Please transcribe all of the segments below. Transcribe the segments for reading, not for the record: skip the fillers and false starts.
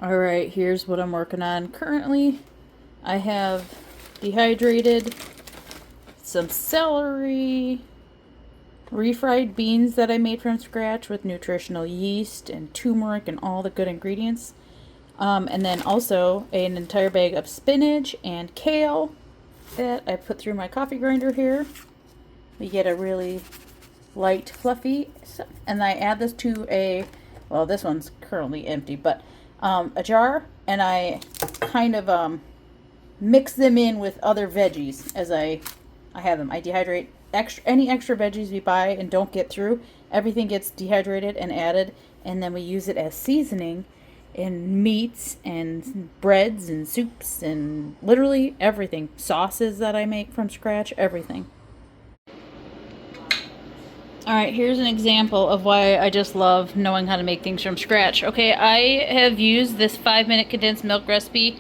Alright, here's what I'm working on currently. I have dehydrated some celery, refried beans that I made from scratch with nutritional yeast and turmeric and all the good ingredients. And then also an entire bag of spinach and kale that I put through my coffee grinder here. We get a really light, fluffy, and I add this to well, this one's currently empty, but a jar, and I kind of mix them in with other veggies as I have them. I dehydrate any extra veggies we buy and don't get through. Everything gets dehydrated and added, and then we use it as seasoning in meats and breads and soups and literally everything. Sauces that I make from scratch, everything. Alright, here's an example of why I just love knowing how to make things from scratch. Okay, I have used this 5-minute condensed milk recipe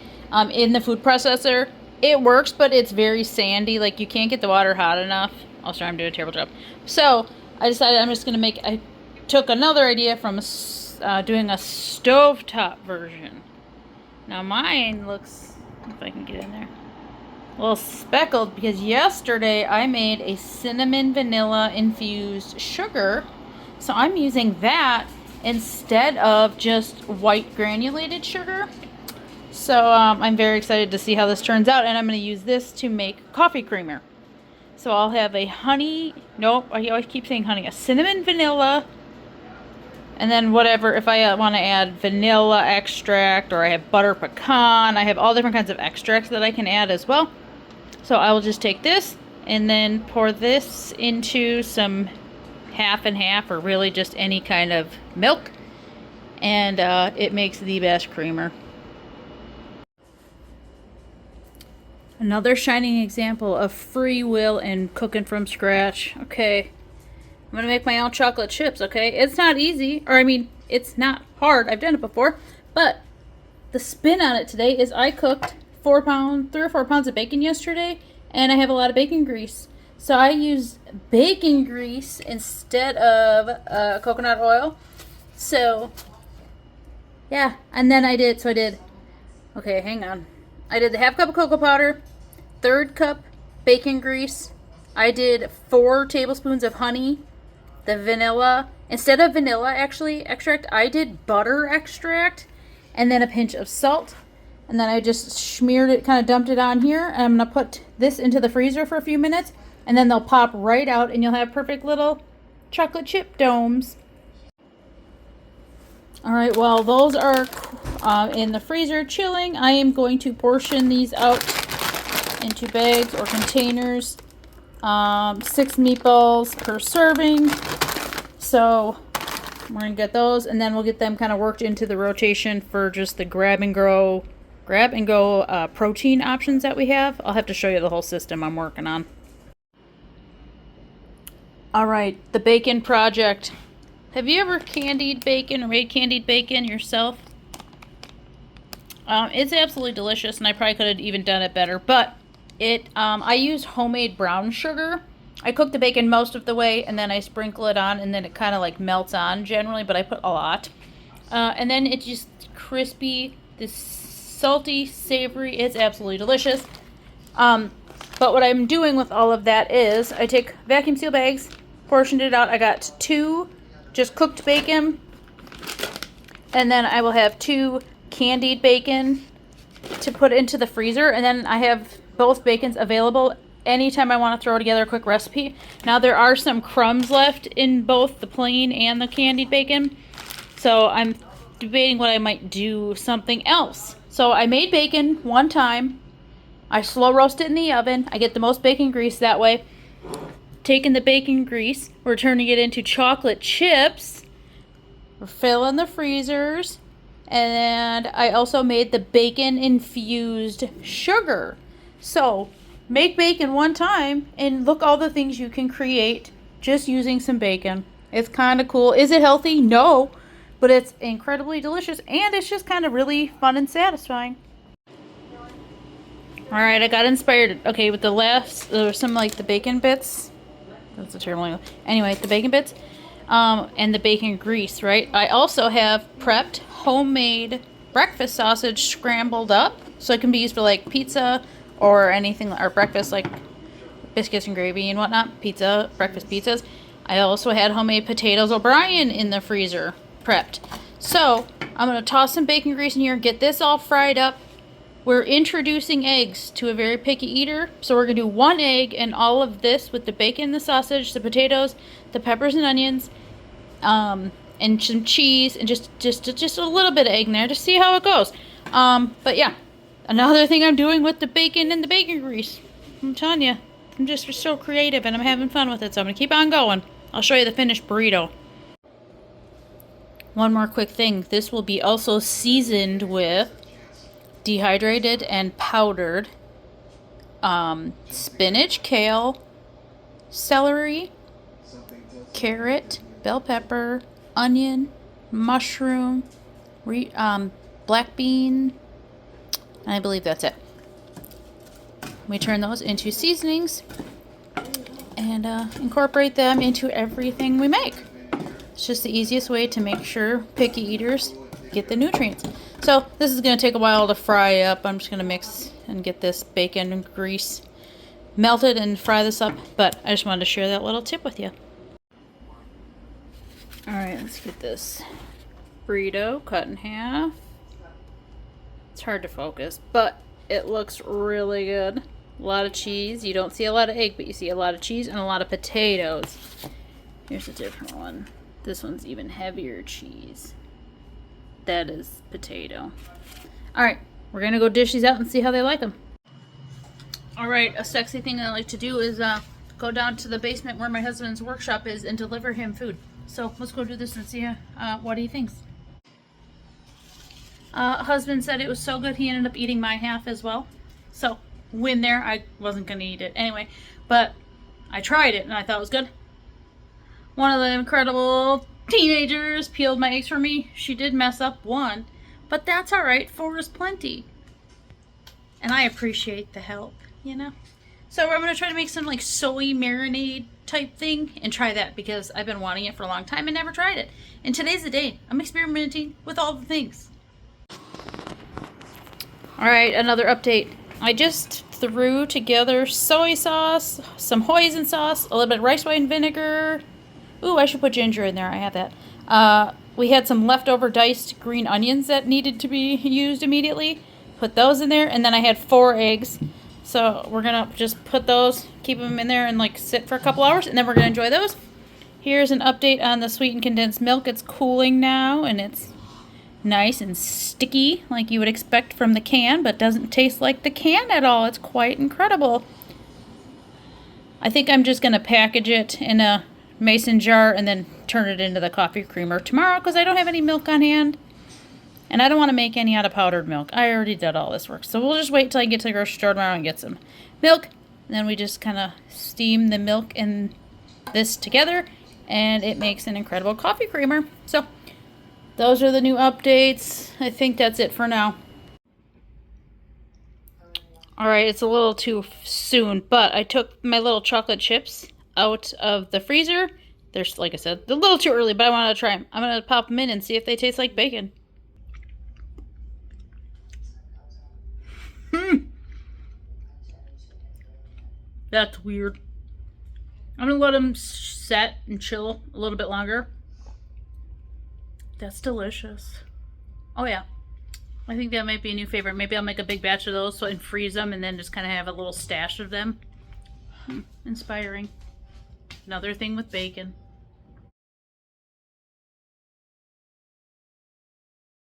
in the food processor. It works, but it's very sandy. Like, you can't get the water hot enough. Oh, sorry, I'm doing a terrible job. So, I decided I'm just going to I took another idea from doing a stovetop version. Now, mine looks, if I can get in there, a little speckled because yesterday I made a cinnamon vanilla infused sugar, so I'm using that instead of just white granulated sugar. So I'm very excited to see how this turns out, and I'm going to use this to make coffee creamer. So I'll have a honey, nope, I always keep saying honey, a cinnamon vanilla, and then whatever, if I want to add vanilla extract, or I have butter pecan, I have all different kinds of extracts that I can add as well. So I will just take this and then pour this into some half and half, or really just any kind of milk, and it makes the best creamer. Another shining example of free will and cooking from scratch. Okay, I'm gonna make my own chocolate chips. Okay, it's not easy, or I mean, it's not hard. I've done it before, but the spin on it today is I cooked 3 or 4 pounds of bacon yesterday, and I have a lot of bacon grease. So I used bacon grease instead of coconut oil. So, yeah, and then I did, okay, hang on. I did the half cup of cocoa powder, 1/3 cup bacon grease. I did 4 tablespoons of honey, the vanilla. Instead of vanilla, actually, extract, I did butter extract, and then a pinch of salt. And then I just smeared it, kind of dumped it on here. And I'm going to put this into the freezer for a few minutes. And then they'll pop right out and you'll have perfect little chocolate chip domes. Alright, while those are in the freezer chilling, I am going to portion these out into bags or containers. 6 meatballs per serving. So we're going to get those, and then we'll get them kind of worked into the rotation for just the grab and go protein options that we have. I'll have to show you the whole system I'm working on. Alright, the bacon project. Have you ever candied bacon or made candied bacon yourself? It's absolutely delicious, and I probably could have even done it better, but I use homemade brown sugar. I cook the bacon most of the way, and then I sprinkle it on, and then it kind of like melts on generally, but I put a lot. And then it's just crispy, this salty, savory. It's absolutely delicious. But what I'm doing with all of that is I take vacuum seal bags, portioned it out. I got 2 just cooked bacon, and then I will have 2 candied bacon to put into the freezer, and then I have both bacons available anytime I want to throw together a quick recipe. Now, there are some crumbs left in both the plain and the candied bacon, so I'm debating what I might do something else. So I made bacon one time. I slow roast it in the oven. I get the most bacon grease that way. Taking the bacon grease, we're turning it into chocolate chips. We're filling the freezers. And I also made the bacon infused sugar. So make bacon one time and look all the things you can create just using some bacon. It's kind of cool. Is it healthy? No. But it's incredibly delicious, and it's just kind of really fun and satisfying. Alright, I got inspired. Okay, with the last, there were some like the bacon bits. That's a terrible name. Anyway, the bacon bits. And the bacon grease, right? I also have prepped homemade breakfast sausage scrambled up, so it can be used for like pizza or anything, or breakfast like biscuits and gravy and whatnot, pizza, breakfast pizzas. I also had homemade potatoes O'Brien in the freezer prepped. So I'm going to toss some bacon grease in here, get this all fried up. We're introducing eggs to a very picky eater, so we're going to do 1 egg and all of this with the bacon, the sausage, the potatoes, the peppers and onions, and some cheese, and just a little bit of egg in there to see how it goes. But yeah, another thing I'm doing with the bacon and the bacon grease. I'm telling you, I'm just so creative and I'm having fun with it, so I'm going to keep on going. I'll show you the finished burrito. One more quick thing. This will be also seasoned with dehydrated and powdered spinach, kale, celery, carrot, bell pepper, onion, mushroom, black bean, and I believe that's it. We turn those into seasonings and incorporate them into everything we make. It's just the easiest way to make sure picky eaters get the nutrients. So this is going to take a while to fry up. I'm just going to mix and get this bacon and grease melted and fry this up, but I just wanted to share that little tip with you. Alright, let's get this burrito cut in half. It's hard to focus, but it looks really good. A lot of cheese. You don't see a lot of egg, but you see a lot of cheese and a lot of potatoes. Here's a different one. This one's even heavier cheese. That is potato. Alright, we're going to go dish these out and see how they like them. Alright, a sexy thing I like to do is go down to the basement where my husband's workshop is and deliver him food. So let's go do this and see what he thinks. Husband said it was so good he ended up eating my half as well. So when there, I wasn't going to eat it anyway, but I tried it and I thought it was good. One of the incredible teenagers peeled my eggs for me. She did mess up one, but that's alright. 4 is plenty. And I appreciate the help, you know? So I'm going to try to make some like soy marinade type thing and try that because I've been wanting it for a long time and never tried it. And today's the day. I'm experimenting with all the things. Alright, another update. I just threw together soy sauce, some hoisin sauce, a little bit of rice wine vinegar. Ooh, I should put ginger in there. I have that. We had some leftover diced green onions that needed to be used immediately. Put those in there, and then I had 4 eggs. So we're gonna just put those, keep them in there and like sit for a couple hours, and then we're gonna enjoy those. Here's an update on the sweetened condensed milk. It's cooling now, and it's nice and sticky like you would expect from the can, but doesn't taste like the can at all. It's quite incredible. I think I'm just gonna package it in a mason jar and then turn it into the coffee creamer tomorrow because I don't have any milk on hand. And I don't want to make any out of powdered milk. I already did all this work. So we'll just wait till I get to the grocery store tomorrow and get some milk. And then we just kind of steam the milk and this together. And it makes an incredible coffee creamer. So those are the new updates. I think that's it for now. Alright, it's a little too soon. But I took my little chocolate chips out of the freezer. They're, like I said, they're a little too early, but I wanted to try them. I'm going to pop them in and see if they taste like bacon. That's weird. I'm gonna let them set and chill a little bit longer. That's delicious. Oh yeah. I think that might be a new favorite. Maybe I'll make a big batch of those and freeze them and then just kind of have a little stash of them. Inspiring. Another thing with bacon.